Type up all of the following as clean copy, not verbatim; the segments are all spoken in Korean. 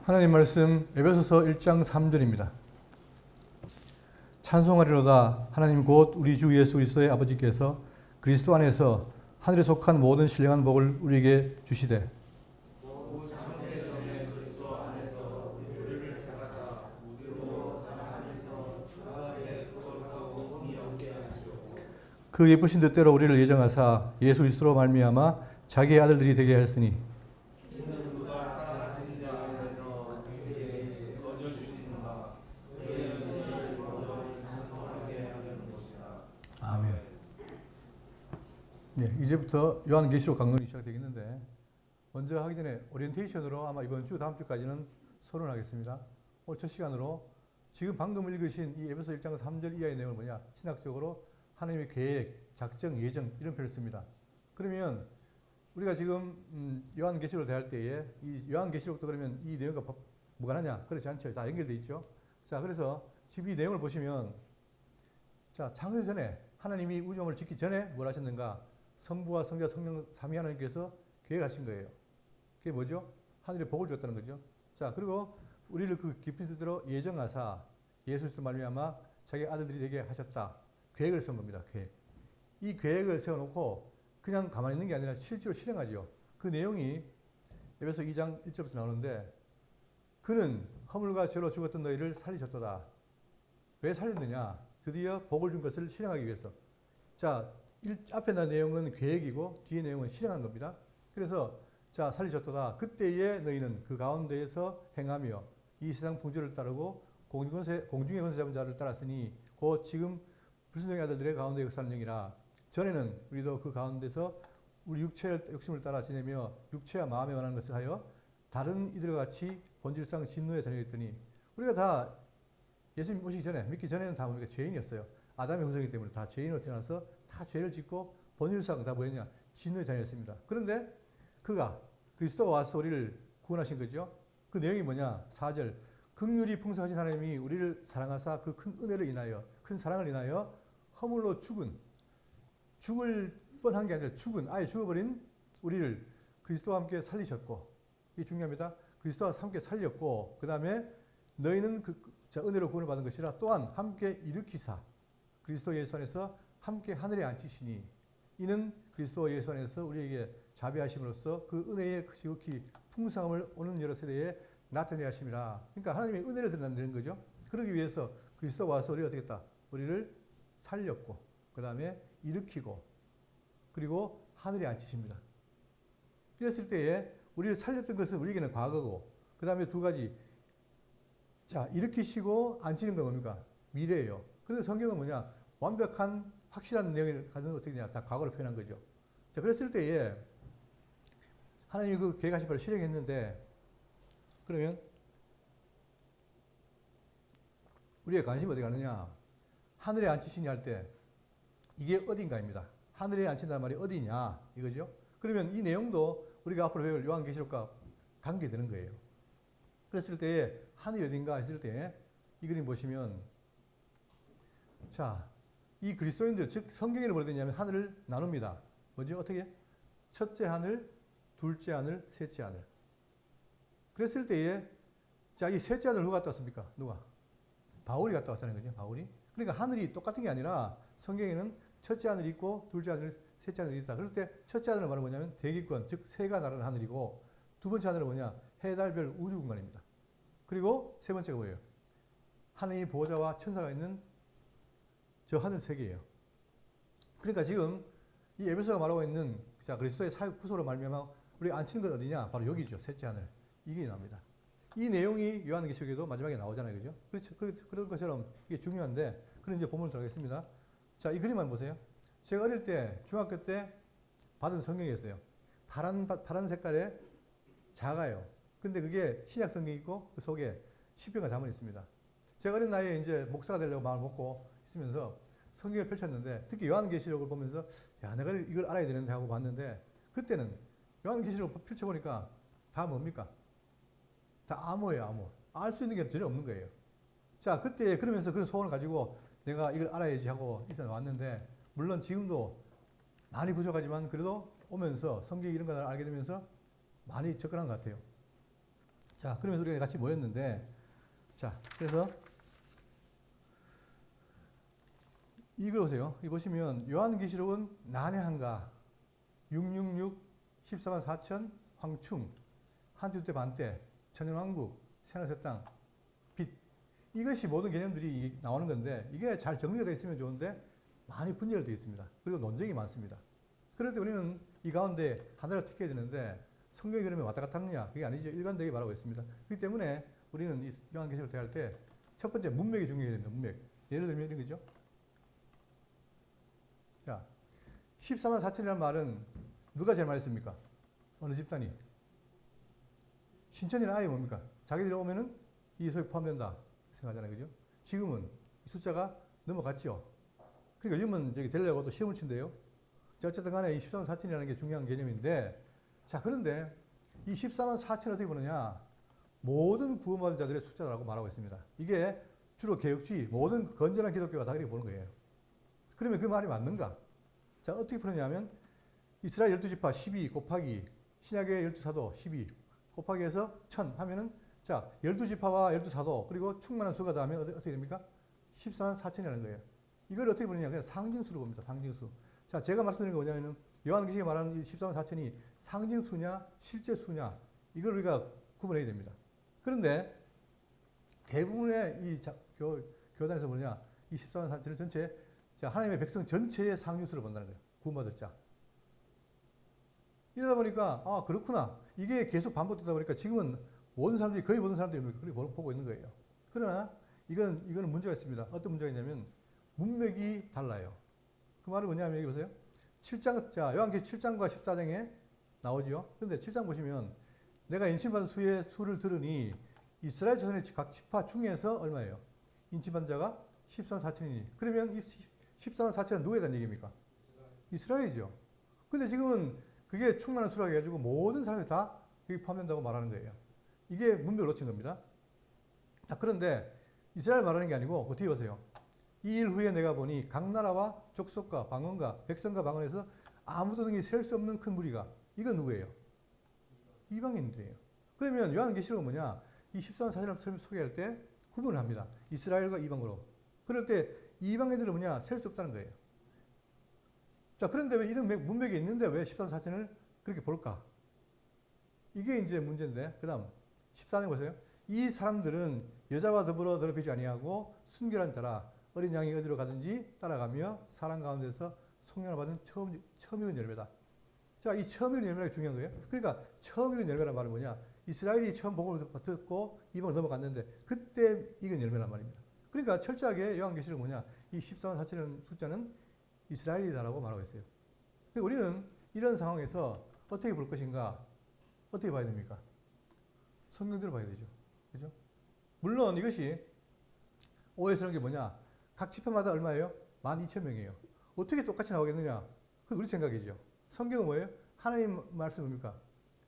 하나님 말씀 에베소서 1장 3절입니다. 찬송하리로다 하나님 곧 우리 주 예수 그리스도의 아버지께서 그리스도 안에서 하늘에 속한 모든 신령한 복을 우리에게 주시되 그 예쁘신 뜻대로 우리를 예정하사 예수 그리스도로 말미암아 자기의 아들들이 되게 하였으니 아멘. 네, 이제부터 요한계시록 강론이 시작되겠는데 먼저 하기 전에 오리엔테이션으로 아마 이번 주 다음 주까지는 서론하겠습니다. 오늘 첫 시간으로 지금 방금 읽으신 이 에베소 1장 3절 이하의 내용은 뭐냐? 신학적으로 하나님의 계획, 작정, 예정 이런 표현을 씁니다. 그러면 우리가 지금 요한계시록을 대할 때에 이 요한계시록도 그러면 이 내용과 무관하냐? 그렇지 않죠. 다 연결되어 있죠. 자, 그래서 지금 이 내용을 보시면 자, 창세 전에 하나님이 우주를 짓기 전에 뭘 하셨는가? 성부와 성자, 성령 삼위 하나님께서 계획하신 거예요. 그게 뭐죠? 하늘에 복을 줬다는 거죠. 자, 그리고 우리를 그 깊은 뜻대로 예정하사 예수 그리스도 말미암아 자기 아들들이 되게 하셨다. 계획을 세운 겁니다. 계획. 이 계획을 세워놓고 그냥 가만히 있는 게 아니라 실제로 실행하죠. 그 내용이 에베소 2장 1절부터 나오는데 그는 허물과 죄로 죽었던 너희를 살리셨도다. 왜 살렸느냐? 드디어 복을 준 것을 실행하기 위해서. 자, 앞에 나 내용은 계획이고 뒤에 내용은 실행한 겁니다. 그래서 자, 살리셨도다. 그때에 너희는 그 가운데에서 행하며 이 세상 풍조를 따르고 공중의 권세 잡은 자를 따랐으니 곧 지금 불순종의 아들들의 가운데 역사하는 영이라. 전에는 우리도 그 가운데서 우리 육체의 욕심을 따라 지내며 육체와 마음에 원하는 것을 하여 다른 이들과 같이 본질상 진노의 자녀였더니 우리가 다 예수님 오시기 전에 믿기 전에는 다 우리가 죄인이었어요. 아담의 후손이기 때문에 다 죄인으로 태어나서 다 죄를 짓고 본질상 다 뭐였냐? 진노의 자녀였습니다. 그런데 그가 그리스도가 와서 우리를 구원하신 거죠. 그 내용이 뭐냐? 4절 긍휼이 풍성하신 하나님이 우리를 사랑하사 그 큰 은혜를 인하여 큰 사랑을 인하여 허물로 죽을 뻔한 게 아니라 아예 죽어버린 우리를 그리스도와 함께 살리셨고 이게 중요합니다. 그리스도와 함께 살렸고 그 다음에 너희는 은혜로 구원을 받은 것이라 또한 함께 일으키사 그리스도 예수 안에서 함께 하늘에 앉히시니 이는 그리스도 예수 안에서 우리에게 자비하심으로써 그 은혜의 지극히 풍성함을 오는 여러 세대에 나타내야 하심이라. 그러니까 하나님의 은혜를 드러내는 거죠. 그러기 위해서 그리스도가 와서 우리가 어떻게 했다? 우리를 살렸고 그 다음에 일으키고 그리고 하늘에 앉히십니다. 이랬을 때에 우리를 살렸던 것은 우리에게는 과거고 그 다음에 두 가지 자, 일으키시고 앉히는 건 뭡니까? 미래예요. 그래서 성경은 뭐냐? 완벽한 확실한 내용을 가지고 어떻게 되냐? 다 과거를 표현한 거죠. 자, 그랬을 때에 하나님이 그 계획하신 바를 실행했는데 그러면 우리의 관심이 어디 가느냐? 하늘에 앉히시니 할 때 이게 어딘가입니다. 하늘에 앉힌다는 말이 어디냐? 이거죠. 그러면 이 내용도 우리가 앞으로 배울 요한계시록과 관계되는 거예요. 그랬을 때에 하늘이 어딘가 했을 때 이 그림 보시면 자, 이 그리스도인들 즉 성경에는 뭐라 되냐면 하늘을 나눕니다. 뭐죠? 어떻게? 첫째 하늘, 둘째 하늘, 셋째 하늘. 그랬을 때에 자, 이 셋째 하늘 누가 갔다 왔습니까? 누가? 바울이 갔다 왔잖아요. 그죠? 바울이. 그러니까 하늘이 똑같은 게 아니라 성경에는 첫째 하늘이 있고 둘째 하늘, 셋째 하늘이 있다. 그럴 때 첫째 하늘은 바로 뭐냐면 대기권, 즉 새가 나르는 하늘이고 두 번째 하늘은 뭐냐? 해, 달, 별, 우주 공간입니다. 그리고 세 번째가 뭐예요? 하나님의 보호자와 천사가 있는 저 하늘 세계예요. 그러니까 지금 이 에베소가 말하고 있는 자, 그리스도의 사역 구소로 말미암아 우리가 앉히는 건 어디냐? 바로 여기죠. 셋째 하늘. 이게 나옵니다. 이 내용이 요한계시록에도 마지막에 나오잖아요. 그죠? 그렇죠. 그런 것처럼 이게 중요한데 그런 이제 본문을 들어가겠습니다. 자, 이 그림만 보세요. 제가 어릴 때 중학교 때 받은 성경이었어요. 파란 색깔의 작아요. 근데 그게 신약 성경이 있고 그 속에 시편과 잠언이 있습니다. 제가 어린 나이에 이제 목사가 되려고 마음을 먹고 있으면서 성경을 펼쳤는데 특히 요한계시록을 보면서 야, 내가 이걸 알아야 되는데 하고 봤는데 그때는 요한계시록을 펼쳐보니까 다 뭡니까? 다 암호예요, 암호. 알 수 있는 게 전혀 없는 거예요. 자, 그때 그러면서 그런 소원을 가지고 내가 이걸 알아야지 하고 있어 왔는데 물론 지금도 많이 부족하지만 그래도 오면서 성경 이런 걸 알게 되면서 많이 접근한 것 같아요. 자, 그러면서 우리가 같이 모였는데, 자, 그래서 이걸 보세요. 이 보시면 요한계시록은 난해한가, 666, 14만 4천, 황충, 한두때 반때, 천연왕국, 새하늘새 땅, 빛. 이것이 모든 개념들이 나오는 건데 이게 잘 정리가 되어 있으면 좋은데 많이 분열되어 있습니다. 그리고 논쟁이 많습니다. 그럴 때 우리는 이 가운데 하나를 택해야 되는데 성경이 그러면 왔다 갔다 하느냐? 그게 아니죠. 일관되게 말하고 있습니다. 그렇기 때문에 우리는 이 요한계시록을 대할 때 첫 번째 문맥이 중요해야 됩니다. 문맥. 예를 들면 이런 거죠. 자, 14만 4천이라는 말은 누가 제일 많이 씁니까? 어느 집단이? 신천이나 아예 뭡니까? 자기들이 오면은 이 소에 포함된다 생각하잖아요. 그죠? 지금은 이 숫자가 넘어갔죠. 그러니까 요즘은 저기 되려고 또 시험을 친대요. 자, 어쨌든 간에 이 14만 4천이라는 게 중요한 개념인데, 자, 그런데 이 14만 4천을 어떻게 보느냐? 모든 구원받은 자들의 숫자라고 말하고 있습니다. 이게 주로 개혁주의, 모든 건전한 기독교가 다 그렇게 보는 거예요. 그러면 그 말이 맞는가? 자, 어떻게 풀었냐면 이스라엘 12지파 12 곱하기 신약의 12사도 12 곱하기 해서 1000 하면은 자, 12지파와 12사도 그리고 충만한 수가 더하면 어떻게 됩니까? 14만 4천이라는 거예요. 이걸 어떻게 보느냐? 그냥 상징수로 봅니다. 상징수. 자, 제가 말씀드린 게 뭐냐면은 요한계시록에 말하는 이 14만 4천이 상징수냐 실제 수냐 이걸 우리가 구분해야 됩니다. 그런데 대부분의 이 교단에서 뭐냐? 이 14만 4천을 전체 자, 하나님의 백성 전체의 상징수로 본다는 거예요. 구원받을 자. 이러다 보니까 아, 그렇구나. 이게 계속 반복되다 보니까 지금은 모든 사람들이 거의 모든 사람들이 그렇게 보고 있는 거예요. 그러나 이거는 문제가 있습니다. 어떤 문제가 있냐면 문맥이 달라요. 그 말은 뭐냐면 여기 보세요. 7장 자, 요한계시록 7장과 14장에 나오죠. 그런데 7장 보시면 내가 인침받은 수를 들으니 이스라엘 자손의 각 지파 중에서 얼마예요? 인침받은 자가 14만 4천이니. 그러면 이 14만 4천은 누구에 대한 얘기입니까? 이스라엘이죠. 근데 지금은 그게 충만한 수라고 해가지고 모든 사람들이 다 여기 포함된다고 말하는 거예요. 이게 문맥을 놓친 겁니다. 자, 그런데 이스라엘 말하는 게 아니고 그 뒤에 보세요. 이 일 후에 내가 보니 각 나라와 족속과 방언과 백성과 방언에서 아무도 능히 셀 수 없는 큰 무리가 이건 누구예요? 이방인들이에요. 그러면 요한계시록은 뭐냐? 이 14만 4천을 소개할 때 구분을 합니다. 이스라엘과 이방으로. 그럴 때 이방인들은 뭐냐? 셀 수 없다는 거예요. 자, 그런데 왜 이런 문맥이 있는데 왜 14만 4천을 그렇게 볼까? 이게 이제 문제인데, 그 다음 14장 보세요. 이 사람들은 여자와 더불어 더럽히지 아니하고 순결한 자라 어린 양이 어디로 가든지 따라가며 사람 가운데서 속량을 받은 처음 익은 열매다. 자, 이 처음 익은 열매가 중요한 거예요. 그러니까 처음 익은 열매란 말은 뭐냐? 이스라엘이 처음 복음을 듣고 이방으로 넘어갔는데 그때 익은 열매란 말입니다. 그러니까 철저하게 요한계시록은 뭐냐? 이 14만 4천이라는 숫자는 이스라엘이다라고 말하고 있어요. 그러니까 우리는 이런 상황에서 어떻게 볼 것인가? 어떻게 봐야 됩니까? 성경대로 봐야 되죠. 그죠? 물론 이것이 오해스러운 게 뭐냐? 각 지파마다 얼마예요? 12,000명이에요. 어떻게 똑같이 나오겠느냐? 그건 우리 생각이죠. 성경은 뭐예요? 하나님 말씀은 뭡니까?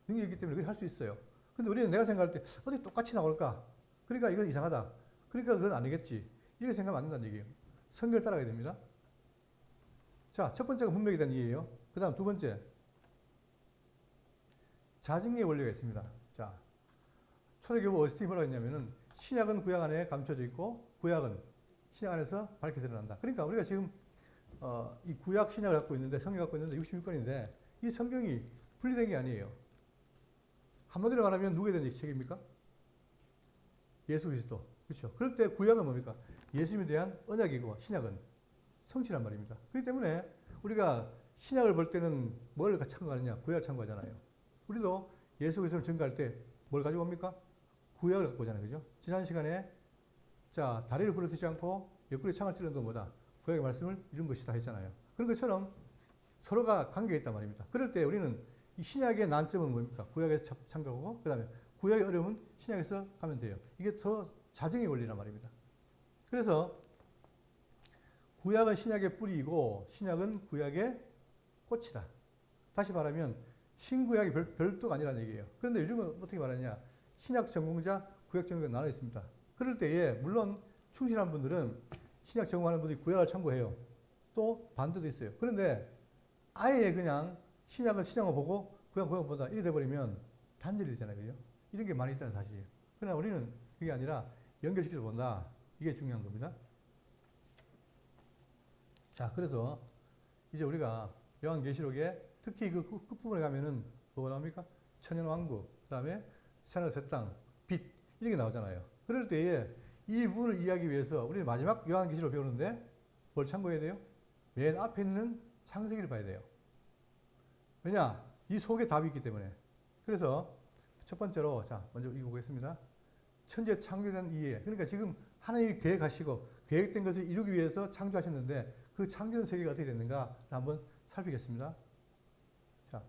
능력이 있기 때문에 그걸 할 수 있어요. 근데 우리는 내가 생각할 때 어떻게 똑같이 나올까? 그러니까 이건 이상하다. 그러니까 그건 아니겠지. 이렇게 생각하면 안 된다는 얘기예요. 성경을 따라가야 됩니다. 자, 첫 번째가 문맥에 대한 이해예요. 그 다음 두 번째. 자증의 원리가 있습니다. 자, 초대교부 어스틴이 뭐라고 했냐면은 신약은 구약 안에 감춰져 있고 구약은 신약 안에서 밝게 드러난다. 그러니까 우리가 지금 이 구약 신약을 갖고 있는데 성경 갖고 있는데 66권인데 이 성경이 분리된 게 아니에요. 한마디로 말하면 누구에 대한 책입니까? 예수 그리스도. 그렇죠. 그럴 때 구약은 뭡니까? 예수님에 대한 언약이고 신약은 성취란 말입니다. 그렇기 때문에 우리가 신약을 볼 때는 뭘 참고하느냐? 구약을 참고하잖아요. 우리도 예수 그리스도를 증거할 때 뭘 가지고 옵니까? 구약을 갖고 오잖아요. 그죠? 지난 시간에 자, 다리를 부러뜨리지 않고 옆구리에 창을 찌르는 건 뭐다? 구약의 말씀을 이룬 것이다 했잖아요. 그런 것처럼 서로가 관계가 있단 말입니다. 그럴 때 우리는 이 신약의 난점은 뭡니까? 구약에서 참고하고 그 다음에 구약의 어려움은 신약에서 가면 돼요. 이게 서로 자정의 원리란 말입니다. 그래서 구약은 신약의 뿌리이고 신약은 구약의 꽃이다. 다시 말하면 신구약이 별도가 아니라는 얘기예요. 그런데 요즘은 어떻게 말하냐? 신약 전공자, 구약 전공자가 나눠 있습니다. 그럴 때에 물론 충실한 분들은 신약 전공하는 분들이 구약을 참고해요. 또 반대도 있어요. 그런데 아예 그냥 신약은 신약을 보고 구약은 구약을 보다 이래 돼버리면 단절이 되잖아요. 그죠? 이런 게 많이 있다는 사실이에요. 그러나 우리는 그게 아니라 연결시켜서 본다. 이게 중요한 겁니다. 자, 그래서 이제 우리가 요한계시록에 특히 그 끝부분에 가면은 뭐가 나옵니까? 천연왕국, 그 다음에 새하늘 새 땅, 빛, 이런 게 나오잖아요. 그럴 때에 이 부분을 이해하기 위해서 우리는 마지막 요한계시록을 배우는데 뭘 참고해야 돼요? 맨 앞에 있는 창세기를 봐야 돼요. 왜냐? 이 속에 답이 있기 때문에. 그래서 첫 번째로, 자, 먼저 읽어보겠습니다. 천지의 창조에 대한 이해. 그러니까 지금 하나님이 계획하시고 계획된 것을 이루기 위해서 창조하셨는데 그 창조된 세계가 어떻게 됐는가 한번 살피겠습니다. 자,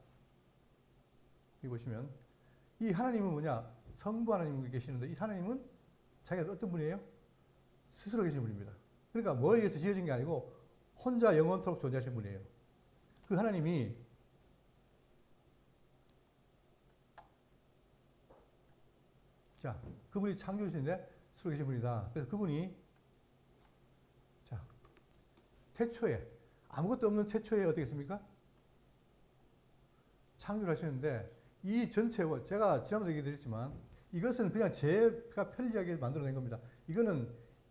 여기 보시면 이 하나님은 뭐냐? 성부 하나님이 계시는데 이 하나님은 자기가 어떤 분이에요? 스스로 계신 분입니다. 그러니까 뭐에 의해서 지어진 게 아니고 혼자 영원토록 존재하신 분이에요. 그 하나님이 자, 그분이 창조주신데 스스로 계신 분이다. 그래서 그분이 자, 태초에 아무것도 없는 태초에 어떻게 했습니까? 창조를 하시는데 이 전체 제가 지난번에 얘기 드렸지만 이것은 그냥 제가 편리하게 만들어낸 겁니다.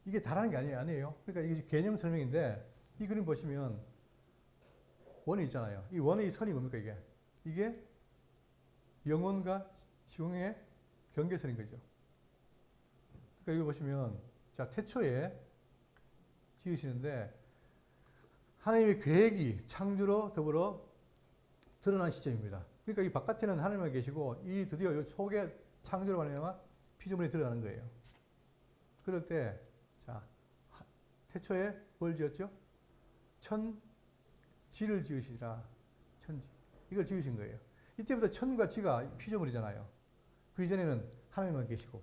이게 다라는 게 아니에요. 그러니까 이게 개념 설명인데 이 그림 보시면 원이 있잖아요. 이 원의 선이 뭡니까 이게? 이게 영혼과 시공의 경계선인 거죠. 그러니까 여기 보시면 자 태초에 지으시는데 하나님의 계획이 창조로 더불어 드러난 시점입니다. 그러니까 이 바깥에는 하나님만 계시고 이 드디어 이 속에 창조로 말미암아 피조물이 드러나는 거예요. 그럴 때 자 태초에 뭘 지었죠? 천지를 지으시라. 천지. 이걸 지으신 거예요. 이때부터 천과 지가 피조물이잖아요. 그 이전에는 하나님만 계시고.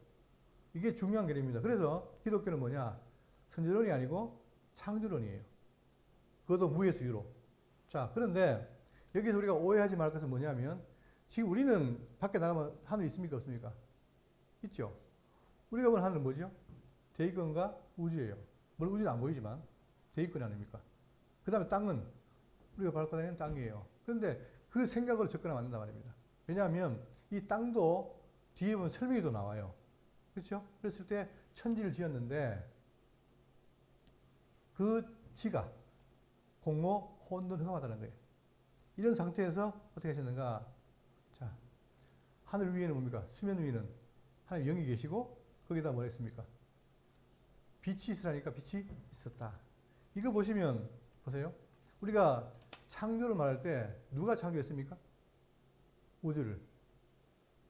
이게 중요한 개념입니다. 그래서 기독교는 뭐냐? 선지론이 아니고 창조론이에요. 그것도 무에서 유로. 자, 그런데 여기서 우리가 오해하지 말 것은 뭐냐면 지금 우리는 밖에 나가면 하늘 있습니까? 없습니까? 있죠. 우리가 보는 하늘은 뭐죠? 대기권과 우주예요. 물론 우주는 안 보이지만 대기권 아닙니까? 그 다음에 땅은 우리가 밟고 다니는 땅이에요. 그런데 그 생각으로 접근하면 안 된단 말입니다. 왜냐하면 이 땅도 뒤에 보면 설명이 더 나와요. 그렇죠? 그랬을 때 천지를 지었는데 그 지가 공허, 혼돈, 흑암하다는 거예요. 이런 상태에서 어떻게 하셨는가? 자, 하늘 위에는 뭡니까? 수면 위에는 하나님 영이 계시고 거기다 뭐 했습니까? 빛이 있으라니까 빛이 있었다. 이거 보시면 보세요. 우리가 창조를 말할 때 누가 창조했습니까? 우주를.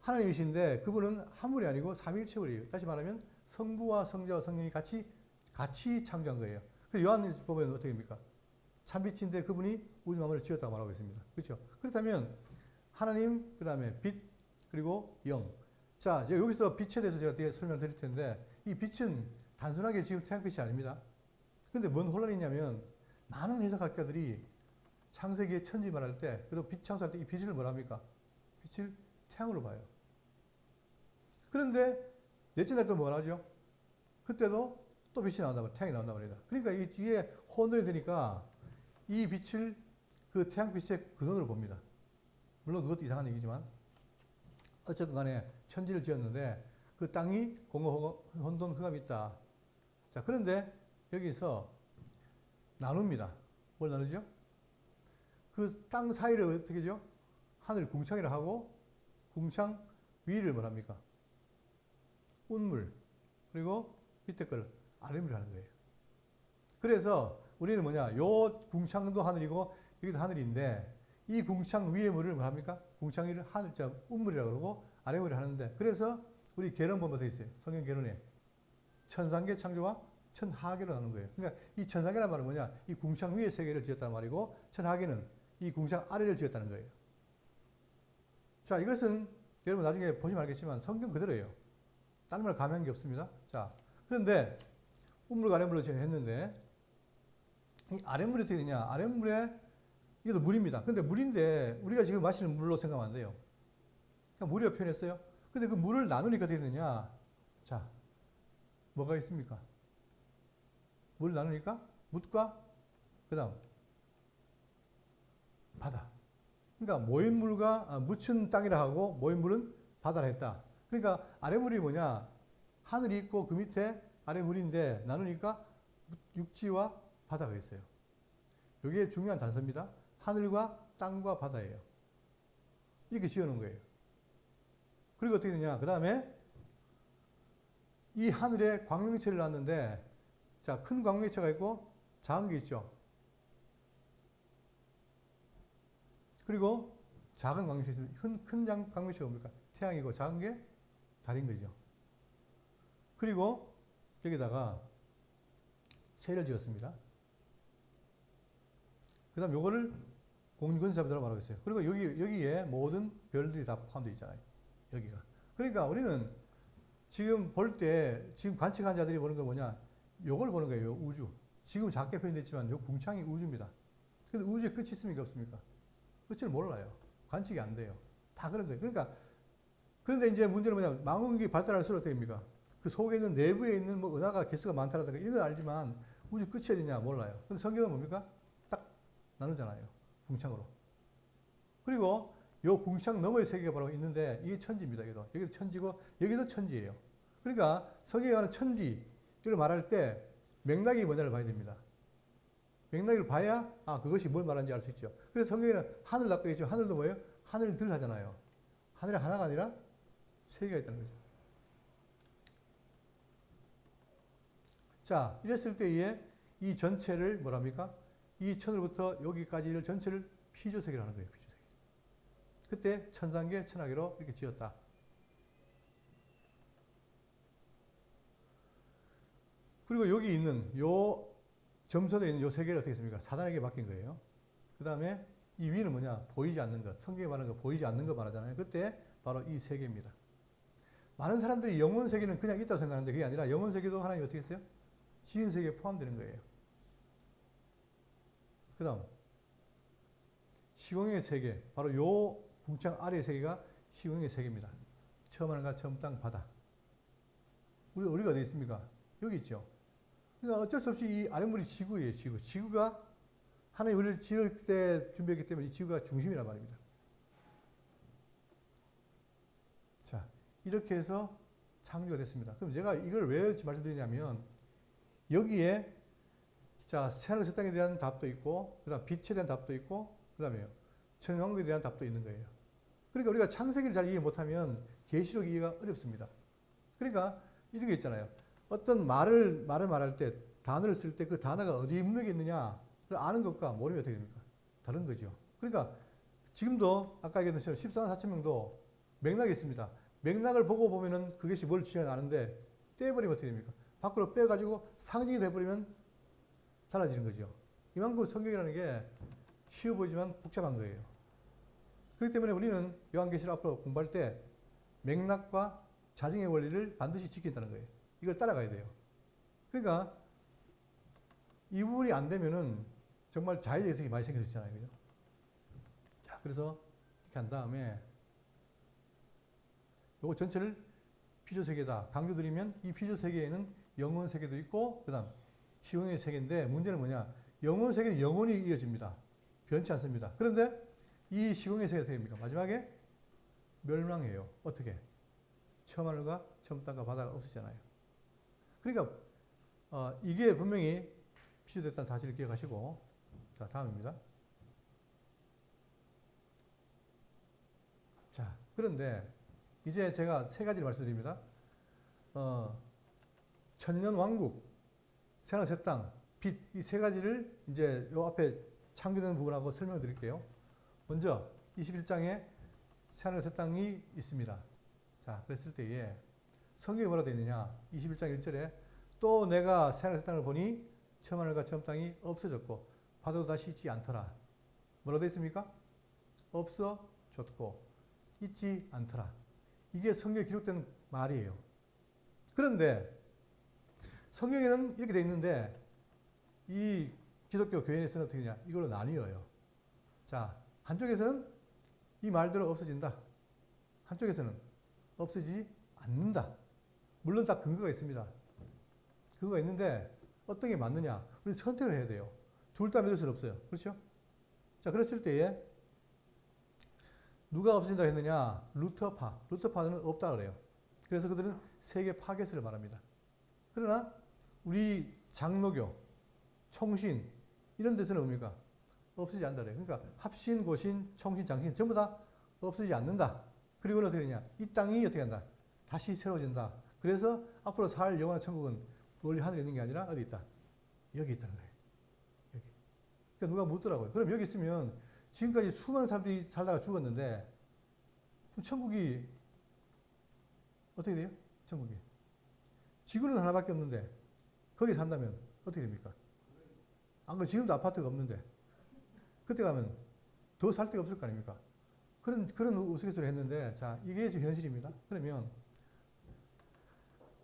하나님이신데 그분은 한 분이 아니고 삼위일체이에요. 다시 말하면 성부와 성자와 성령이 같이 창조한 거예요. 그래서 요한복음에는 어떻게 됩니까? 참빛인데 그분이 우주 만물을 지었다고 말하고 있습니다. 그렇죠? 그렇다면 하나님, 그 다음에 빛, 그리고 영. 자, 여기서 빛에 대해서 제가 뒤에 설명을 드릴 텐데 이 빛은 단순하게 지금 태양빛이 아닙니다. 그런데 뭔 혼란이 있냐면 많은 해석학자들이 창세기의 천지 말할 때 그리고 빛 창조할 때 이 빛을 뭐라 합니까? 빛을 태양으로 봐요. 그런데 넷째 날 또 뭐라 하죠? 그때도 또 빛이 나온단 말이에요. 태양이 나온단 말이에요. 그러니까 이 뒤에 혼돈이 되니까 이 빛을 그 태양빛의 근원으로 봅니다. 물론 그것도 이상한 얘기지만 어쨌든 간에 천지를 지었는데 그 땅이 공허, 혼돈, 흑암이 있다. 자, 그런데 여기서 나눕니다. 뭘 나누죠? 그 땅 사이를 어떻게 하죠? 하늘 궁창이라 하고 궁창 위를 뭐랍니까? 운물 그리고 밑에 걸 아랫물 하는 거예요. 그래서 우리는 뭐냐? 요 궁창도 하늘이고 여기도 하늘인데 이 궁창 위의 물을 뭐합니까? 궁창 위를 하늘자 운물이라고 그러고 아랫물을 하는데 그래서 우리 계론 보면 되어 있어요. 성경 계론에 천상계 창조와 천하계로 나누는 거예요. 그러니까 이 천상계란 말은 뭐냐? 이 궁창 위의 세계를 지었다는 말이고 천하계는 이 궁창 아래를 지었다는 거예요. 자, 이것은 여러분 나중에 보시면 알겠지만 성경 그대로예요. 다른 말 가면 게 없습니다. 자, 그런데 운물과 아랫물로 제가 했는데 이 아랫물이 어떻게 되냐? 아랫물에 이것도 물입니다. 근데 물인데 우리가 지금 마시는 물로 생각하면 안 돼요. 그냥 물이라고 표현했어요. 근데 그 물을 나누니까 어떻게 되느냐? 자, 뭐가 있습니까? 물을 나누니까 묻과 그 다음 바다. 그러니까 모인 물과 묻힌 땅이라 하고 모인 물은 바다라 했다. 그러니까 아래물이 뭐냐? 하늘이 있고 그 밑에 아래물인데 나누니까 육지와 바다가 있어요. 이게 중요한 단서입니다. 하늘과 땅과 바다예요. 이렇게 지어놓은 거예요. 그리고 어떻게 되냐? 그 다음에 이 하늘에 광명체를 놨는데, 자, 큰 광명체가 있고 작은 게 있죠. 그리고 작은 광명체가 있습니다. 큰 광명체가 뭡니까? 태양이고 작은 게 달인 거죠. 그리고 여기다가 새를 지었습니다. 그 다음 요거를 공군사비라고 말하고 있어요. 그리고 여기에 모든 별들이 다 포함되어 있잖아요. 여기가. 그러니까 우리는 지금 볼 때, 지금 관측한 자들이 보는 건 뭐냐? 요걸 보는 거예요. 우주. 지금 작게 표현됐지만 요 궁창이 우주입니다. 근데 우주에 끝이 있습니까? 없습니까? 끝을 몰라요. 관측이 안 돼요. 다 그런 거예요. 그러니까, 그런데 이제 문제는 뭐냐? 망원경이 발달할수록 어떻게 됩니까? 그 속에 있는 내부에 있는 뭐 은하가 개수가 많다라든가 이런 건 알지만 우주 끝이 어디냐 몰라요. 근데 성경은 뭡니까? 딱 나누잖아요. 궁창으로. 그리고 요 궁창 너머의 세계가 바로 있는데 이게 천지입니다. 여기도 천지고 여기도 천지예요. 그러니까 성경에 관한 천지를 말할 때 맥락이 뭐냐를 봐야 됩니다. 맥락을 봐야 그것이 뭘 말하는지 알 수 있죠. 그래서 성경에는 하늘 낳고 있죠. 하늘도 뭐예요? 하늘들 하잖아요. 하늘에 하나가 아니라 세 개가 있다는 거죠. 자, 이랬을 때에 이 전체를 뭐랍니까? 이 천으로부터 여기까지를 전체를 피조세계를 하는 거예요. 피조세계. 그때 천상계, 천하계로 이렇게 지었다. 그리고 여기 있는 요 점선에 있는 요 세 개를 어떻게 했습니까? 사단에게 맡긴 거예요. 그 다음에 이 위는 뭐냐? 보이지 않는 것. 성경에 말하는 거 보이지 않는 거 말하잖아요. 그때 바로 이 세 개입니다. 많은 사람들이 영원 세계는 그냥 있다고 생각하는데 그게 아니라 영원 세계도 하나님이 어떻게 했어요? 지은 세계에 포함되는 거예요. 그 다음 시공의 세계, 바로 요 궁창 아래의 세계가 시공의 세계입니다. 처음 하늘과 처음 땅, 바다. 우리가 어디 있습니까? 여기 있죠. 그러니까 어쩔 수 없이 이 아랫물이 지구예요. 지구가 하나님 우리를 지을 때 준비했기 때문에 이 지구가 중심이란 말입니다. 자, 이렇게 해서 창조가 됐습니다. 그럼 제가 이걸 왜 말씀드리냐면 여기에 자, 새하늘 새 땅에 대한 답도 있고, 그 다음 빛에 대한 답도 있고, 그 다음에 천왕국에 대한 답도 있는 거예요. 그러니까 우리가 창세기를 잘 이해 못하면 계시록 이해가 어렵습니다. 그러니까 이런 게 있잖아요. 어떤 말을 말할 때 단어를 쓸 때 그 단어가 어디 문맥에 있느냐를 아는 것과 모르면 어떻게 됩니까? 다른 거죠. 그러니까 지금도 아까 얘기했던 것처럼 14만 4천 명도 맥락이 있습니다. 맥락을 보고 보면은 그것이 뭘 지어야 아는데 떼버리면 어떻게 됩니까? 밖으로 빼가지고 상징이 돼버리면 달라지는 거죠. 이만큼 성경이라는 게 쉬워 보이지만 복잡한 거예요. 그렇기 때문에 우리는 요한계시록 앞으로 공부할 때 맥락과 자증의 원리를 반드시 지킨다는 거예요. 이걸 따라가야 돼요. 그러니까 이 부분이 안 되면은 정말 자의적이 많이 생길 수 있잖아요. 그죠? 자, 그래서 이렇게 한 다음에 요거 전체를 피조세계다. 강조드리면 이 피조세계에는 영혼세계도 있고 그 다음 시공의 세계인데 문제는 뭐냐? 영혼세계는 영원히 이어집니다. 변치 않습니다. 그런데 이 시공의 세계가 어떻게 됩니까? 마지막에 멸망해요. 어떻게? 처음 하늘과 처음 땅과 바다가 없으잖아요. 그러니까 이게 분명히 피조됐다는 사실을 기억하시고 자, 다음입니다. 자, 그런데 이제 제가 세 가지를 말씀드립니다. 천년 왕국, 새하늘 새 땅, 빛, 이 세 가지를 이제 요 앞에 창조되는 부분하고 설명을 드릴게요. 먼저 21장에 새하늘 새 땅이 있습니다. 자, 그랬을 때에 성경에 뭐라 되어 있느냐? 21장 1절에 또 내가 새하늘 새 땅을 보니 처음 하늘과 처음 땅이 없어졌고 바다도 다시 있지 않더라. 뭐라 되어 있습니까? 없어졌고 있지 않더라. 이게 성경에 기록된 말이에요. 그런데 성경에는 이렇게 되어 있는데 이 기독교 교회에서는 어떻게 하냐? 이걸로 나뉘어요. 자, 한쪽에서는 이 말대로 없어진다. 한쪽에서는 없어지지 않는다. 물론 다 근거가 있습니다. 근거가 있는데 어떤 게 맞느냐? 우리 선택을 해야 돼요. 둘 다 믿을 수는 없어요. 그렇죠? 자, 그랬을 때에 누가 없어진다고 했느냐? 루터파는 없다 그래요. 그래서 그들은 세계 파괴설을 말합니다. 그러나 우리 장로교, 총신 이런 데서는 뭡니까? 없어지지 않는다 그래요. 그러니까 합신, 고신, 총신, 장신 전부 다 없어지지 않는다. 그리고는 어떻게 되냐? 이 땅이 어떻게 한다? 다시 새로워진다. 그래서 앞으로 살 영원한 천국은 멀리 하늘에 있는 게 아니라 어디 있다? 여기 있다는 거예요. 여기. 그러니까 누가 묻더라고요. 그럼 여기 있으면 지금까지 수많은 사람들이 살다가 죽었는데 그럼 천국이 어떻게 돼요? 천국이. 지구는 하나밖에 없는데 거기 산다면 어떻게 됩니까? 안 그래도 지금도 아파트가 없는데 그때 가면 더 살 데가 없을 거 아닙니까? 그런 우스갯소리를 했는데, 자, 이게 지금 현실입니다. 그러면,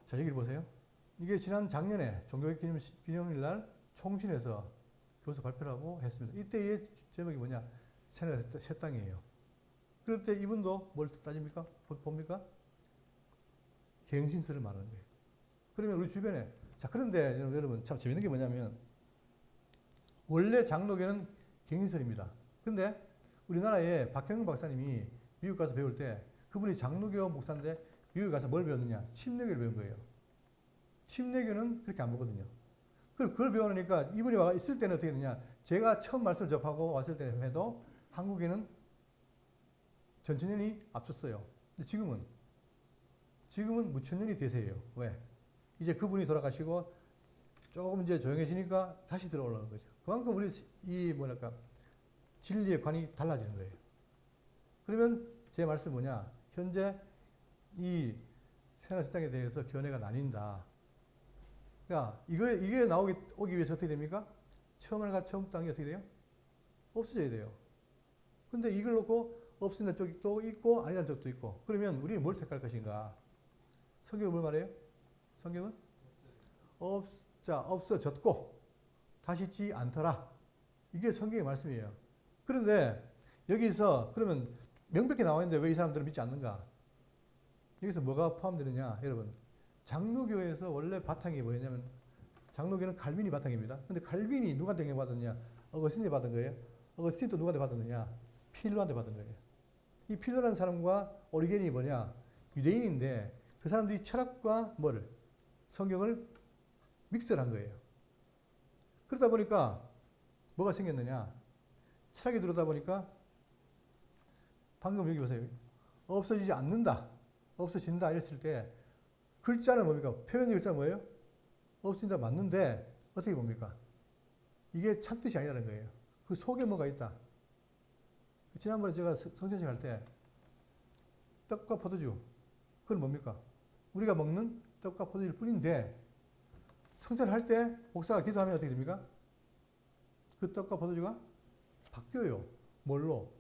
자, 여기를 보세요. 이게 지난 작년에 종교기념일 날 총신에서 교수 발표를 하고 했습니다. 이때의 제목이 뭐냐? 새나라 새 땅이에요. 그럴 때 이분도 뭘 따집니까? 봅니까? 갱신설을 말하는 거예요. 그러면 우리 주변에, 자, 그런데 여러분 참 재밌는 게 뭐냐면, 원래 장로교는 갱신설입니다. 근데 우리나라에 박형근 박사님이 미국 가서 배울 때 그분이 장로교 목사인데 미국에 가서 뭘 배웠느냐? 침례교를 배운 거예요. 침례교는 그렇게 안 보거든요. 그걸 배우니까 이분이 와 있을 때는 어떻게 되냐? 제가 처음 말씀을 접하고 왔을 때 해도 한국에는 전천년이 앞섰어요. 근데 지금은 무천년이 대세예요. 왜? 이제 그분이 돌아가시고 조금 이제 조용해지니까 다시 들어올라오는 거죠. 그만큼 우리 진리의 관이 달라지는 거예요. 그러면 제 말씀은 뭐냐? 현재 이 새나라 새 땅에 대해서 견해가 나뉜다. 그러니까 이게 오기 위해서 어떻게 됩니까? 처음 하나가 처음 땅이 어떻게 돼요? 없어져야 돼요. 근데 이걸 놓고 없어진다는 쪽도 있고 아니라는 쪽도 있고. 그러면 우리는 뭘 택할 것인가? 성경은 뭘 말해요? 성경은 없어졌고 다시 있지 않더라. 이게 성경의 말씀이에요. 그런데 여기서 그러면 명백히 나와 있는데 왜 이 사람들은 믿지 않는가? 여기서 뭐가 포함되느냐? 여러분, 장로교에서 원래 바탕이 뭐였냐면 장로교는 칼빈이 바탕입니다. 근데 칼빈이 누구한테 영향받았느냐? 어거스틴이 받은 거예요. 어거스틴 또 누구한테 받았느냐? 필로한테 받은 거예요. 이 필로라는 사람과 오리겐이 뭐냐? 유대인인데 그 사람들이 철학과 성경을 믹스를 한 거예요. 그러다 보니까 뭐가 생겼느냐? 철학에 들어오다 보니까 방금 여기 보세요. 없어지지 않는다. 없어진다 이랬을 때 글자는 뭡니까? 표현의 글자는 뭐예요? 없어진다 맞는데 어떻게 봅니까? 이게 참뜻이 아니라는 거예요. 그 속에 뭐가 있다. 지난번에 제가 성전식 할 때 떡과 포도주 그건 뭡니까? 우리가 먹는 떡과 포도주일 뿐인데 성전할 때 목사가 기도하면 어떻게 됩니까? 그 떡과 포도주가 바뀌어요. 뭘로?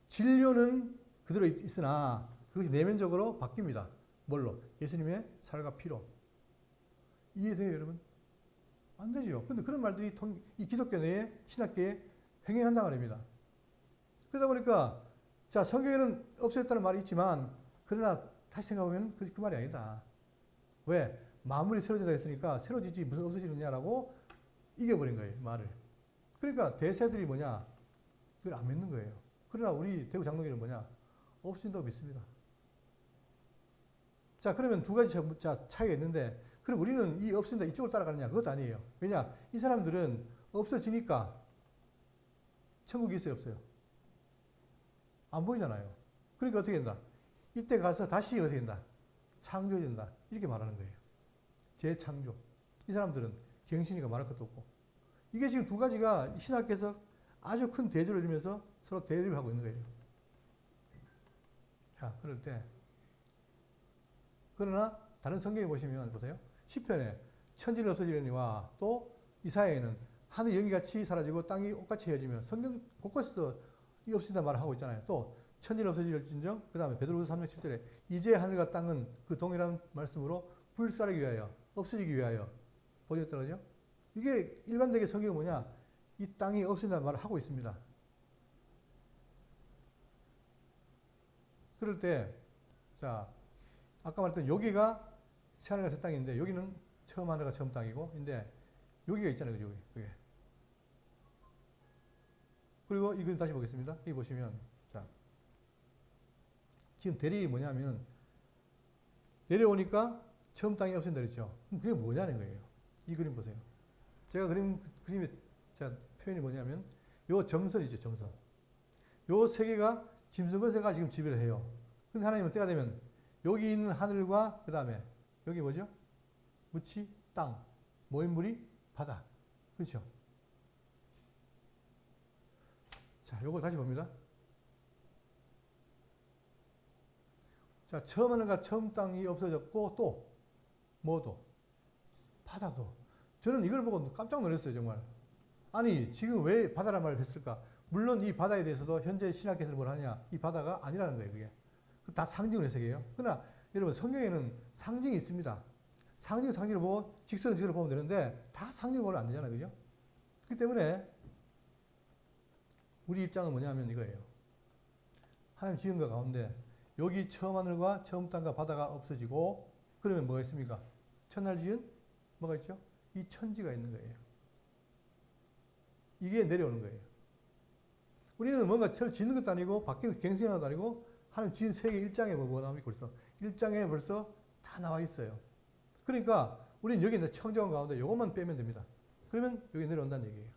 진료는 그대로 있으나 그것이 내면적으로 바뀝니다. 뭘로? 예수님의 살과 피로. 이해돼요, 여러분? 안 되죠. 근데 그런 말들이 이 기독교 내에 신학계에 횡행한단 말입니다. 그러다 보니까 자, 성경에는 없어졌다는 말이 있지만 그러나 다시 생각하면 그 말이 아니다. 왜? 만물이 새로워진다 했으니까 새로워지지 무슨 없어지느냐라고 이겨버린 거예요, 말을. 그러니까 대세들이 뭐냐? 그걸 안 믿는 거예요. 그러나 우리 대구 장로교는 뭐냐? 없어진다고 믿습니다. 자, 그러면 두 가지 차이가 있는데 그럼 우리는 이 없어진다 이쪽을 따라가느냐? 그것도 아니에요. 왜냐? 이 사람들은 없어지니까 천국이 있어요, 없어요? 안 보이잖아요. 그러니까 어떻게 된다? 이때 가서 다시 어떻게 된다? 창조된다. 이렇게 말하는 거예요. 재창조. 이 사람들은 경신이가 말할 것도 없고. 이게 지금 두 가지가 신학계에서 아주 큰 대조를 이루면서 서로 대립을 하고 있는 거예요. 자, 그럴 때. 그러나 다른 성경에 보시면 보세요. 시편에 천지는 없어지려니와 또 이사야에는 하늘 연기같이 사라지고 땅이 옷같이 헤어지며 성경 곳곳에서 이 없어진다 말을 하고 있잖아요. 또 천지는 없어질진정 그 다음에 베드로후서 3장 7절에 이제 하늘과 땅은 그 동일한 말씀으로 불사르기 위하여 없어지기 위하여 보여졌더라고요. 이게 일반되게 성경은 뭐냐? 이 땅이 없어진다는 말을 하고 있습니다. 그럴 때, 자, 아까 말했던 여기가 새하늘과 새 땅인데 여기는 처음 하늘과 처음 땅이고, 근데 여기가 있잖아요, 그죠? 여기. 그리고 이건 다시 보겠습니다. 여기 보시면, 자, 지금 대립이 뭐냐면 내려오니까 처음 땅이 없어진다 그랬죠. 그럼 그게 뭐냐는 거예요. 이 그림 보세요. 제가 그림의 표현이 뭐냐면 요 점선이죠, 점선. 요 세 개가 짐승건세가 지금 지배를 해요. 근데 하나님은 때가 되면 여기 있는 하늘과 그 다음에 여기 뭐죠? 무치, 땅, 모인물이 바다. 그렇죠? 자, 요걸 다시 봅니다. 자, 처음 하늘과 처음 땅이 없어졌고 또 뭐도? 바다도. 저는 이걸 보고 깜짝 놀랐어요, 정말. 아니, 지금 왜 바다란 말을 했을까? 물론 이 바다에 대해서도 현재 신학계에서 뭘 하냐? 이 바다가 아니라는 거예요, 그게. 다 상징을 해석해요. 그러나 여러분, 성경에는 상징이 있습니다. 상징을 보고 직선은 직선을 보면 되는데 다 상징을 보면 안 되잖아요, 그죠? 그렇기 때문에 우리 입장은 뭐냐면 이거예요. 하나님 지은 것 가운데 여기 처음 하늘과 처음 땅과 바다가 없어지고 그러면 뭐가 있습니까? 첫날 지은 뭐가 있죠? 이 천지가 있는 거예요. 이게 내려오는 거예요. 우리는 뭔가 짓는 것도 아니고 밖에서 갱생하는 것도 아니고 하나님 지은 세계 1장에 뭐가 나옵니까? 벌써 1장에 벌써 다 나와 있어요. 그러니까 우리는 여기 있는 청정 가운데 이것만 빼면 됩니다. 그러면 여기 내려온다는 얘기예요.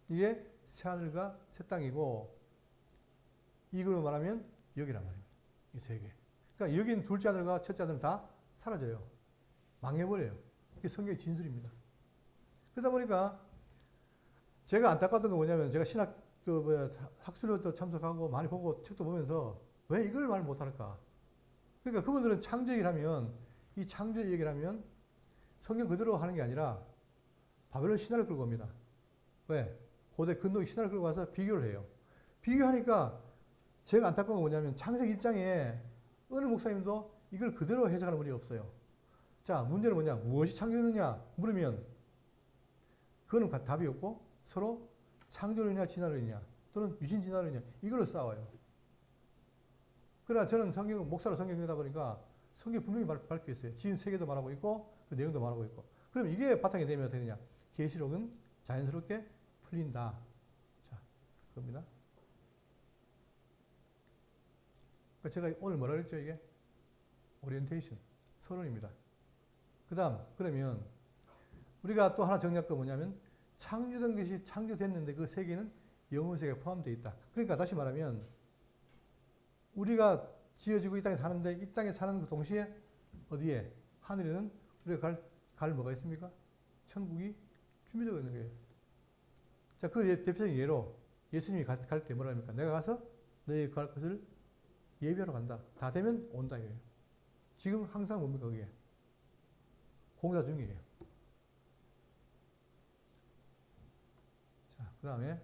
이게 새 하늘과 새 땅이고 이걸로 말하면 여기란 말입니다. 이 세 개. 그러니까 여기 있는 둘째 하늘과 첫째 하늘은 다 사라져요. 망해버려요. 이게 성경의 진술입니다. 그러다 보니까 제가 안타까웠던 건 뭐냐면 제가 신학 학술로도 참석하고 많이 보고 책도 보면서 왜 이걸 말 못할까? 그러니까 그분들은 창조 얘기를 하면 이 창조 얘기를 하면 성경 그대로 하는 게 아니라 바벨론 신화를 끌고 옵니다. 왜? 고대 근동의 신화를 끌고 와서 비교를 해요. 비교하니까 제가 안타까운 건 뭐냐면 창세기 1장에 어느 목사님도 이걸 그대로 해석하는 분이 없어요. 자, 문제는 뭐냐? 무엇이 창조했느냐? 물으면 그거는 답이 없고 서로 창조론이냐 진화론이냐 또는 유신 진화론이냐 이걸로 싸워요. 그러나 저는 목사로 성경 읽다 보니까 성경 분명히 밝혀 있어요. 지은 세계도 말하고 있고 그 내용도 말하고 있고. 그럼 이게 바탕이 되면 어떻게 되냐? 계시록은 자연스럽게 풀린다. 자, 그겁니다. 제가 오늘 뭐라 그랬죠, 이게? 오리엔테이션, 서론입니다. 그 다음, 그러면 우리가 또 하나 정리할 거 뭐냐면 창조된 것이 창조됐는데 그 세계는 영혼 세계에 포함되어 있다. 그러니까 다시 말하면 우리가 지어지고 이 땅에 사는데 이 땅에 사는 그 동시에 어디에? 하늘에는 우리가 갈 뭐가 있습니까? 천국이 준비되어 있는 거예요. 자, 그 대표적인 예로 예수님이 갈 때 뭐라 합니까? 내가 가서 너희 갈 것을 예비하러 간다. 다 되면 온다 이거예요. 지금 항상 뭡니까 그게? 공사 중이에요. 자, 그 다음에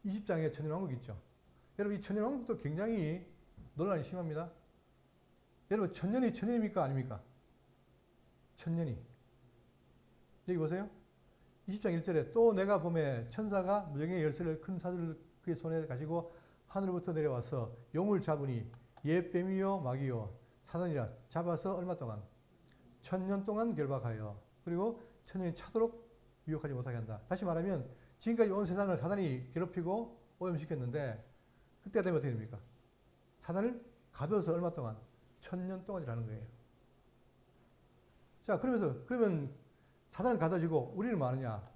20장에 천년왕국 있죠. 여러분 이 천년왕국도 굉장히 논란이 심합니다. 여러분 천년이 천년입니까 아닙니까? 천년이. 여기 보세요. 20장 1절에 또 내가 보매 천사가 무정의 열쇠를 큰 사슬을 그의 손에 가지고 하늘로부터 내려와서 용을 잡으니 옛 뱀이요 마귀요 사단이라 잡아서 얼마 동안? 1000년 동안 결박하여 그리고 1000년이 차도록 유혹하지 못하게 한다. 다시 말하면 지금까지 온 세상을 사단이 괴롭히고 오염시켰는데 그때가 되면 어떻게 됩니까? 사단을 가둬서 얼마 동안? 1000년 동안이라는 거예요. 자, 그러면 사단은 가둬지고 우리는 뭐 하느냐?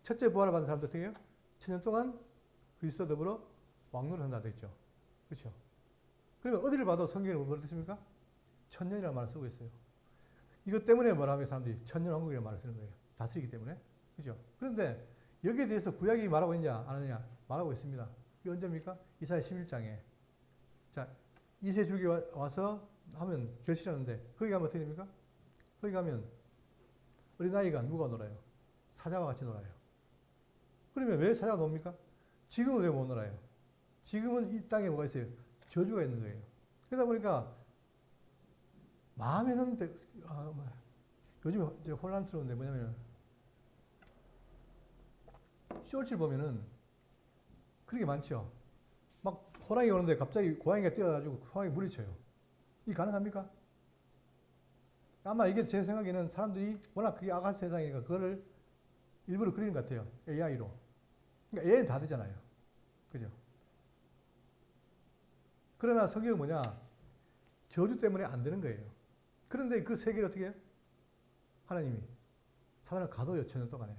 첫째 부활을 받은 사람도 어떻게 해요? 1000년 동안 그리스도 더불어 왕노를 한다 됐죠. 그렇죠? 그러면 어디를 봐도 성경에 뭐라 됐습니까? 천년이라는 말을 쓰고 있어요. 이것 때문에 뭐라 하면 사람들이 천년왕국이라는 말을 쓰는 거예요. 다스리기 때문에. 그죠? 그런데 여기에 대해서 구약이 말하고 있냐, 안 하느냐? 말하고 있습니다. 이게 언제입니까? 이사야 11장에. 자, 이세 주기 와서 하면 결실하는데, 거기 가면 어떻게 됩니까? 거기 가면 어린아이가 누가 놀아요? 사자와 같이 놀아요. 그러면 왜 사자가 놉니까? 지금은 왜 못 놀아요? 지금은 이 땅에 뭐가 있어요? 저주가 있는 거예요. 그러다 보니까 마음에는 요즘에 이제 혼란스러운데 뭐냐면 쇼츠를 보면은 그런 게 많죠. 막 호랑이 오는데 갑자기 고양이가 뛰어가지고 호랑이 물리쳐요. 이게 가능합니까? 아마 이게 제 생각에는 사람들이 워낙 그게 아가 세상이니까 그거를 일부러 그리는 것 같아요. AI로. 그러니까 AI는 다 되잖아요. 그죠? 그러나 성경은 뭐냐? 저주 때문에 안 되는 거예요. 그런데 그 세계를 어떻게 해요? 하나님이 사단을 가둬요. 천년 동안에.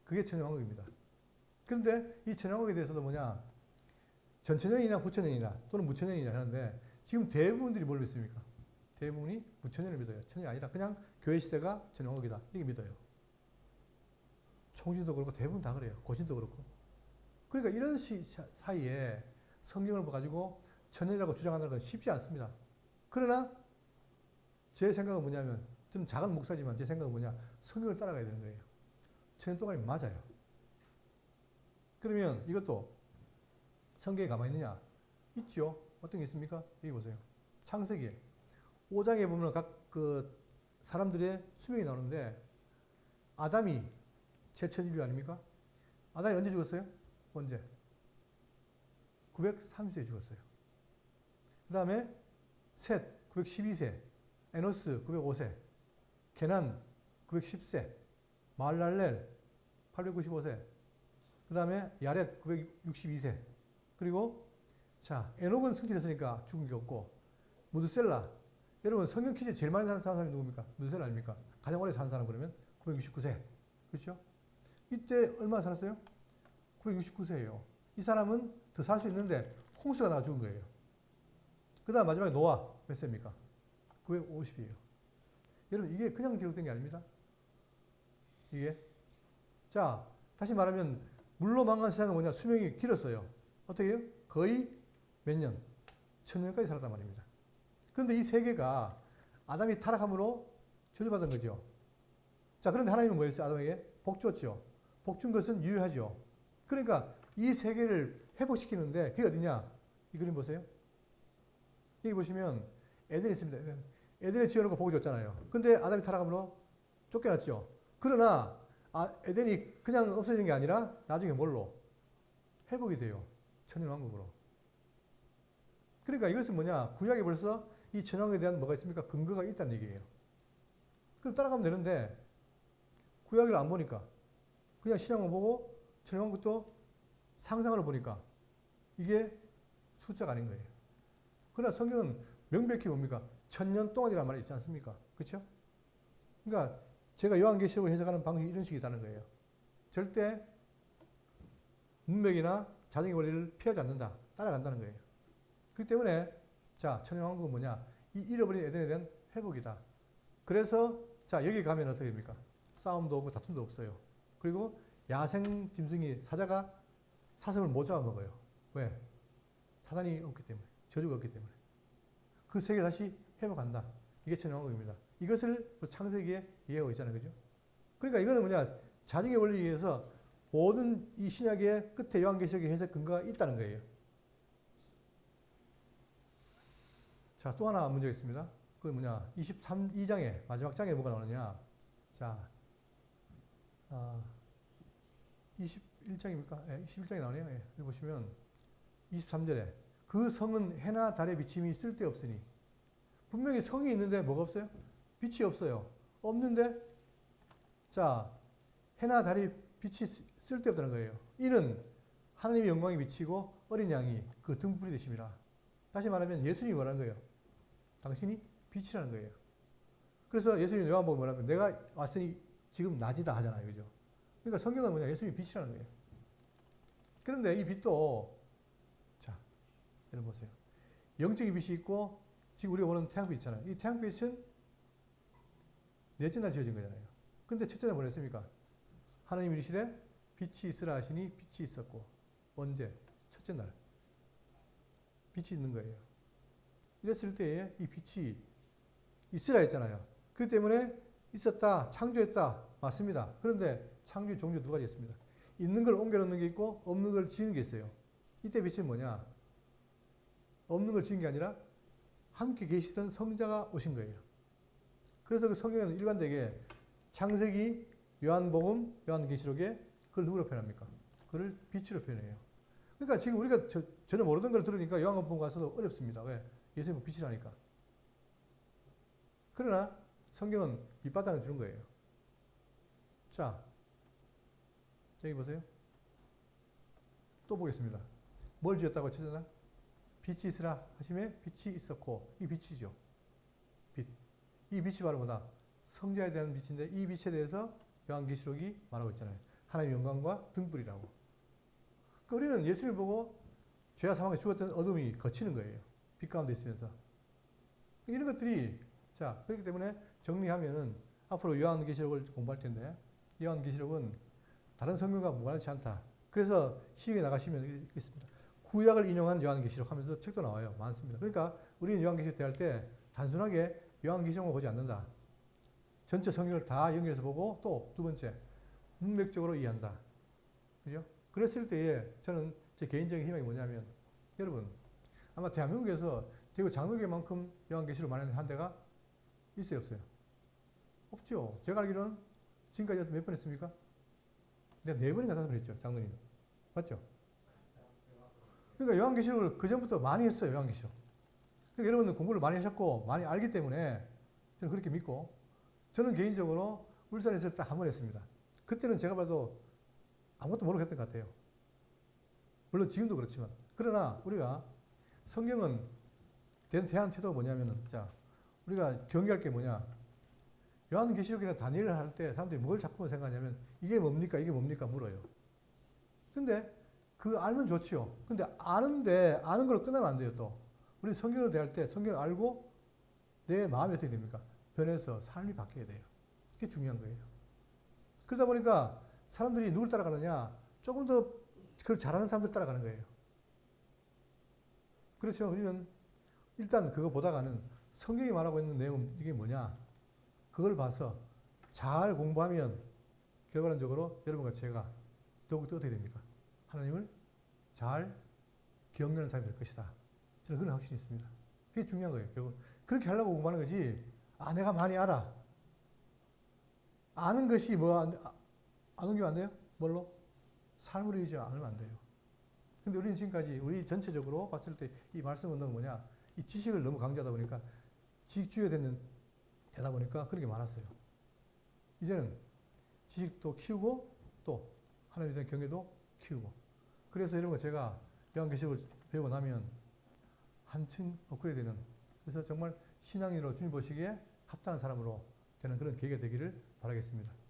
그게 천년왕국입니다. 그런데 이 천년왕국에 대해서도 뭐냐? 전천년이나 후천년이나 또는 무천년이나 하는데 지금 대부분들이 뭘 믿습니까? 대부분이 무천년을 믿어요. 천년이 아니라 그냥 교회 시대가 천년왕국이다. 이렇게 믿어요. 총신도 그렇고 대부분 다 그래요. 고신도 그렇고. 그러니까 이런 사이에 성경을 가지고 천년이라고 주장하는 건 쉽지 않습니다. 그러나 제 생각은 뭐냐면 좀 작은 목사지만 제 생각은 뭐냐? 성경을 따라가야 되는 거예요. 천년 동안이 맞아요. 그러면 이것도 성경에 가만히 있느냐? 있죠. 어떤 게 있습니까? 여기 보세요. 창세기 5장에 보면 각 그 사람들의 수명이 나오는데 아담이 제11일 아닙니까? 아담이 언제 죽었어요? 언제? 930세에 죽었어요. 그 다음에 셋 912세, 에노스 905세, 게난 910세, 마할랄렐 895세, 그 다음에 야렛 962세, 그리고 자 에녹은 승진했으니까 죽은 게 없고 무드셀라, 여러분 성경 퀴즈 제일 많이 사는 사람이 누굽니까? 무드셀라 아닙니까? 가장 오래 사는 사람 그러면 969세. 그렇죠? 이때 얼마 살았어요? 969세예요. 이 사람은 더 살 수 있는데 홍수가 나와 죽은 거예요. 그 다음 마지막에 노아 몇 세입니까? 950이에요. 여러분 이게 그냥 기록된 게 아닙니다. 이게 자 다시 말하면 물로 망한 세상은 뭐냐? 수명이 길었어요. 어떻게 해요? 거의 몇 년? 1000년까지 살았단 말입니다. 그런데 이 세계가 아담이 타락함으로 저주받은 거죠. 자, 그런데 하나님은 뭐 했어요? 아담에게 복 줬죠. 복 준 것은 유효하죠. 그러니까 이 세계를 회복시키는데 그게 어디냐? 이 그림 보세요. 여기 보시면 에덴이 있습니다. 에덴에 지어놓고 복을 줬잖아요. 근데 아담이 타락함으로 쫓겨났죠. 그러나 에덴이 그냥 없어진 게 아니라 나중에 뭘로? 회복이 돼요. 천년왕국으로. 그러니까 이것은 뭐냐? 구약에 벌써 이 천년왕국에 대한 뭐가 있습니까? 근거가 있다는 얘기예요. 그럼 따라가면 되는데 구약을 안 보니까 그냥 신약만 보고 천년왕국도 상상으로 보니까 이게 숫자가 아닌 거예요. 그러나 성경은 명백히 뭡니까? 1000년 동안이라는 말이 있지 않습니까? 그렇죠? 그러니까 제가 요한계시록을 해석하는 방식이 이런 식이라는 거예요. 절대 문맥이나 자정의 원리를 피하지 않는다. 따라간다는 거예요. 그렇기 때문에 자 천년왕국은 뭐냐? 이 잃어버린 에덴에 대한 회복이다. 그래서 자 여기 가면 어떻게 됩니까? 싸움도 없고 다툼도 없어요. 그리고 야생 짐승이 사자가 사슴을 못 잡아먹어요. 왜? 사단이 없기 때문에. 저주가 없기 때문에. 그 세계를 다시 회복한다. 이게 천년왕국입니다. 이것을 창세기에 이해하고 있잖아요. 그죠? 그러니까 이거는 뭐냐? 자정의 원리에 의해서 모든 이 신약의 끝에 요한계시록의 해석 근거가 있다는 거예요. 자, 또 하나 문제가 있습니다. 그게 뭐냐? 22장에, 마지막 장에 뭐가 나오느냐? 자, 21장입니까? 네, 21장에 나오네요. 네, 여기 보시면 23절에 그 성은 해나 달의 비침이 쓸데없으니 분명히 성이 있는데 뭐가 없어요? 빛이 없어요. 없는데 자, 해나 달이 빛이 쓸데없다는 거예요. 이는 하나님의 영광이 비치고 어린 양이 그 등불이 되심이라. 다시 말하면 예수님이 뭐라는 거예요? 당신이 빛이라는 거예요. 그래서 예수님이 요한복음에 뭐라면 내가 왔으니 지금 낮이다 하잖아요. 그죠? 그러니까 성경은 뭐냐? 예수님이 빛이라는 거예요. 그런데 이 빛도 자, 여러분 보세요. 영적인 빛이 있고 지금 우리가 보는 태양빛 있잖아요. 이 태양빛은 넷째 날 지어진 거잖아요. 근데 첫째 날 뭐랬습니까? 하나님이 이르시되 빛이 있으라 하시니 빛이 있었고 언제? 첫째 날. 빛이 있는 거예요. 이랬을 때에 이 빛이 있으라 했잖아요. 그렇기 때문에 있었다, 창조했다. 맞습니다. 그런데 창조의 종류 두 가지 있습니다. 있는 걸 옮겨놓는 게 있고 없는 걸 지은 게 있어요. 이때 빛은 뭐냐? 없는 걸 지은 게 아니라 함께 계시던 성자가 오신 거예요. 그래서 그 성경에는 일관되게 창세기, 요한복음, 요한계시록에 그걸 누구로 표현합니까? 그를 빛으로 표현해요. 그러니까 지금 우리가 전혀 모르던 걸 들으니까 요한복음 가서도 어렵습니다. 왜? 예수님은 빛이라니까. 그러나 성경은 밑바탕을 주는 거예요. 자, 여기 보세요. 또 보겠습니다. 뭘 지었다고 첫째 날? 빛이 있으라 하심에 빛이 있었고, 이 빛이죠. 빛. 이 빛이 바로 뭐다? 성자에 대한 빛인데 이 빛에 대해서 요한계시록이 말하고 있잖아요. 하나님의 영광과 등불이라고. 그러니까 우리는 예수를 보고 죄와 사망에 죽었던 어둠이 거치는 거예요. 빛 가운데 있으면서. 이런 것들이, 자, 그렇기 때문에 정리하면은 앞으로 요한계시록을 공부할 텐데, 요한계시록은 다른 성경과 무관하지 않다. 그래서 시험에 나가시면 있습니다. 구약을 인용한 요한계시록 하면서 책도 나와요. 많습니다. 그러니까 우리는 요한계시록 대할 때 단순하게 요한계시록만 보지 않는다. 전체 성경을 다 연결해서 보고 또 두 번째, 문맥적으로 이해한다. 그죠? 그랬을 때에 저는 제 개인적인 희망이 뭐냐면, 여러분, 아마 대한민국에서 대구 장로교만큼 요한계시록 말하는 한 대가 있어요, 없어요? 없죠. 제가 알기로는 지금까지 몇 번 했습니까? 내가 4번인가 5번 했죠, 장로님. 맞죠? 그러니까 요한계시록을 그전부터 많이 했어요, 요한계시록. 그러니까 여러분들 공부를 많이 하셨고, 많이 알기 때문에 저는 그렇게 믿고, 저는 개인적으로 울산에 있을 때 한 번 했습니다. 그때는 제가 봐도 아무것도 모르고 했던 것 같아요. 물론 지금도 그렇지만. 그러나 우리가 성경은 대한 태도가 뭐냐면은, 자, 우리가 경계할 게 뭐냐. 요한계시록이나 다니엘을 할 때 사람들이 뭘 자꾸 생각하냐면, 이게 뭡니까? 이게 뭡니까? 물어요. 근데 그거 알면 좋지요. 근데 아는데, 아는 걸로 끝나면 안 돼요, 또. 우리 성경을 대할 때 성경을 알고 내 마음이 어떻게 됩니까? 변해서 삶이 바뀌어야 돼요. 그게 중요한 거예요. 그러다 보니까 사람들이 누굴 따라가느냐? 조금 더 그걸 잘하는 사람들 따라가는 거예요. 그렇지만 우리는 일단 그거 보다가는 성경이 말하고 있는 내용은 이게 뭐냐? 그걸 봐서 잘 공부하면 결과론적으로 여러분과 제가 더욱더 어떻게 됩니까? 하나님을 잘 경외하는 사람이 될 것이다. 저는 그런 확신이 있습니다. 그게 중요한 거예요. 결국 그렇게 하려고 공부하는 거지. 아, 내가 많이 알아. 아는 것이 뭐 안 옮기면 안 돼요? 뭘로? 삶으로 이루지 않으면 안 돼요. 근데 우리는 지금까지 우리 전체적으로 봤을 때 이 말씀 운동은 뭐냐? 이 지식을 너무 강조하다 보니까 지식주의가 되다 보니까 그런 게 많았어요. 이제는 지식도 키우고 또 하나님에 대한 경외도 키우고. 그래서 이런 거 제가 요한계시록을 배우고 나면 한층 업그레이드되는, 그래서 정말 신앙인으로 주님 보시기에 합당한 사람으로 되는 그런 계기가 되기를 바라겠습니다.